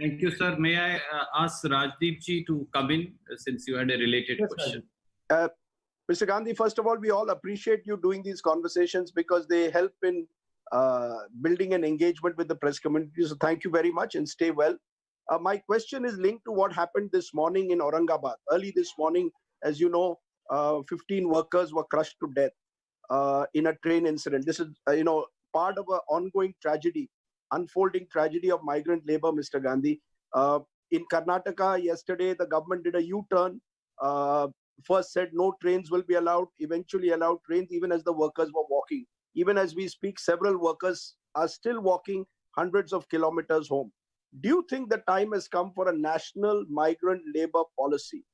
Thank you, sir. May I ask Rajdeep ji to come in since you had a related question? Mr. Gandhi, first of all, we all appreciate you doing these conversations because they help in building an engagement with the press community. So thank you very much and stay well. My question is linked to what happened this morning in Aurangabad. Early this morning, as you know, 15 workers were crushed to death in a train incident. This is, part of an ongoing tragedy, unfolding tragedy of migrant labor, Mr. Gandhi. In Karnataka, yesterday, the government did a U-turn. First said no trains will be allowed, eventually allowed trains even as the workers were walking. Even as we speak, several workers are still walking hundreds of kilometers home. Do you think the time has come for a national migrant labor policy?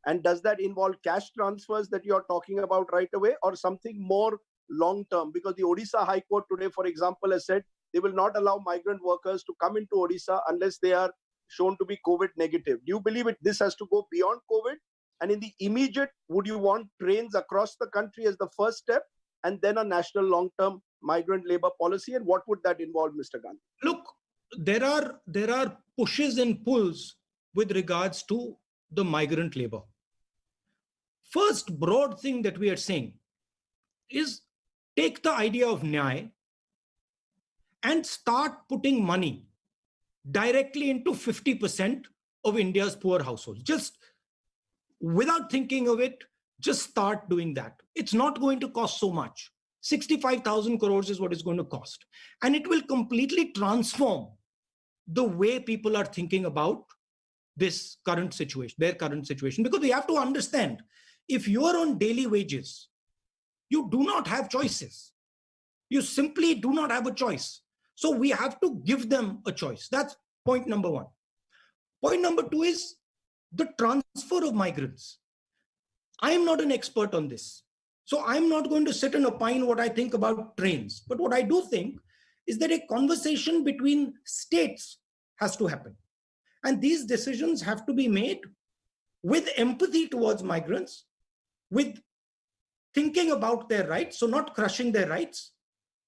And does that involve cash transfers that you're talking about right away or something more long-term? Because the Odisha High Court today, for example, has said they will not allow migrant workers to come into Odisha unless they are shown to be COVID negative. Do you believe this has to go beyond COVID? And in the immediate, would you want trains across the country as the first step and then a national long-term migrant labor policy? And what would that involve, Mr. Gandhi? Look, there are pushes and pulls with regards to the migrant labor. First broad thing that we are saying is take the idea of Nyay and start putting money directly into 50% of India's poor households. Just without thinking of it, just start doing that. It's not going to cost so much. 65,000 crores is what it's going to cost. And it will completely transform the way people are thinking about this current situation, their current situation. Because we have to understand, if you are on daily wages, you do not have choices. You simply do not have a choice. So we have to give them a choice. That's point number one. Point number two is the transfer of migrants. I am not an expert on this. So I'm not going to sit and opine what I think about trains. But what I do think is that a conversation between states has to happen. And these decisions have to be made with empathy towards migrants, with thinking about their rights, so not crushing their rights,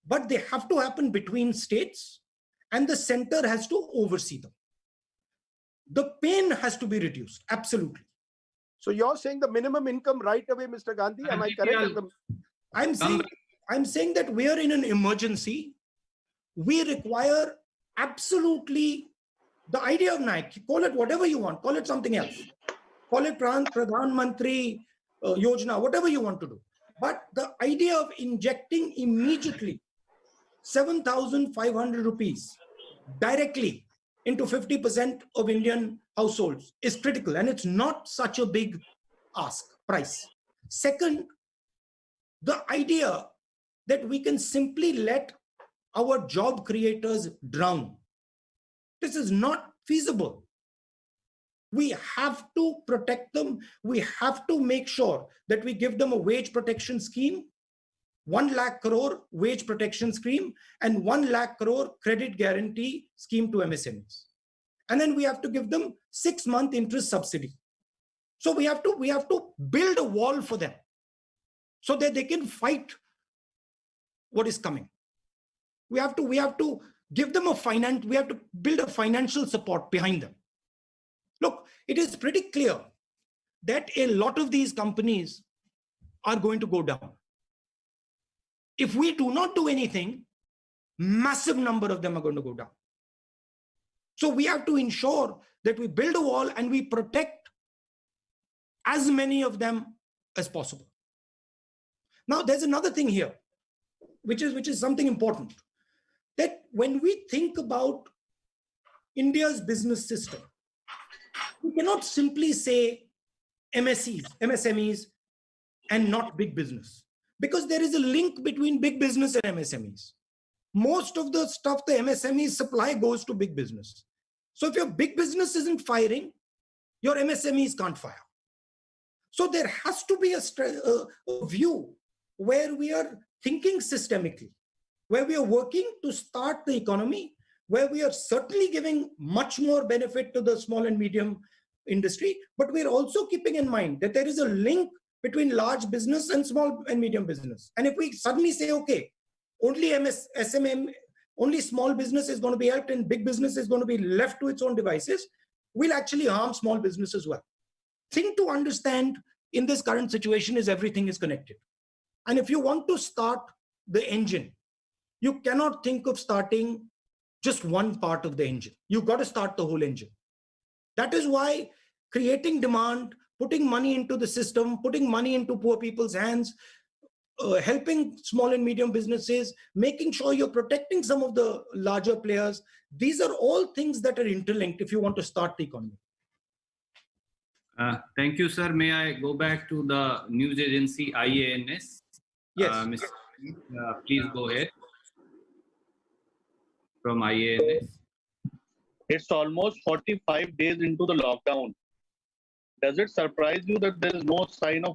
but they have to happen between states and the center has to oversee them. The pain has to be reduced, absolutely. So you're saying the minimum income right away, Mr. Gandhi, am I correct? I'm saying that we are in an emergency. We require absolutely the idea of Nike, call it whatever you want, call it something else. Call it Pradhan Mantri Yojana, whatever you want to do. But the idea of injecting immediately 7,500 rupees directly into 50% of Indian households is critical. And it's not such a big price. Second, the idea that we can simply let our job creators drown. This is not feasible. We have to protect them. We have to make sure that we give them a wage protection scheme, 1 lakh crore wage protection scheme, and 1 lakh crore credit guarantee scheme to MSMEs. And then we have to give them 6-month interest subsidy. So we have to build a wall for them so that they can fight what is coming. We have to give them we have to build a financial support behind them. Look, it is pretty clear that a lot of these companies are going to go down. If we do not do anything, massive number of them are going to go down. So we have to ensure that we build a wall and we protect as many of them as possible. Now, there's another thing here, which is something important. That when we think about India's business system, we cannot simply say MSMEs, and not big business. Because there is a link between big business and MSMEs. Most of the stuff the MSMEs supply goes to big business. So if your big business isn't firing, your MSMEs can't fire. So there has to be a view where we are thinking systemically, where we are working to start the economy, where we are certainly giving much more benefit to the small and medium industry, but we're also keeping in mind that there is a link between large business and small and medium business. And if we suddenly say, okay, only only small business is going to be helped and big business is going to be left to its own devices, will actually harm small business as well. Thing to understand in this current situation is everything is connected. And if you want to start the engine, you cannot think of starting just one part of the engine. You've got to start the whole engine. That is why creating demand, putting money into the system, putting money into poor people's hands, helping small and medium businesses, making sure you're protecting some of the larger players. These are all things that are interlinked if you want to start the economy. Thank you, sir. May I go back to the news agency IANS? Yes. Mr. Please go ahead. From IANS. It's almost 45 days into the lockdown. Does it surprise you that there is no sign of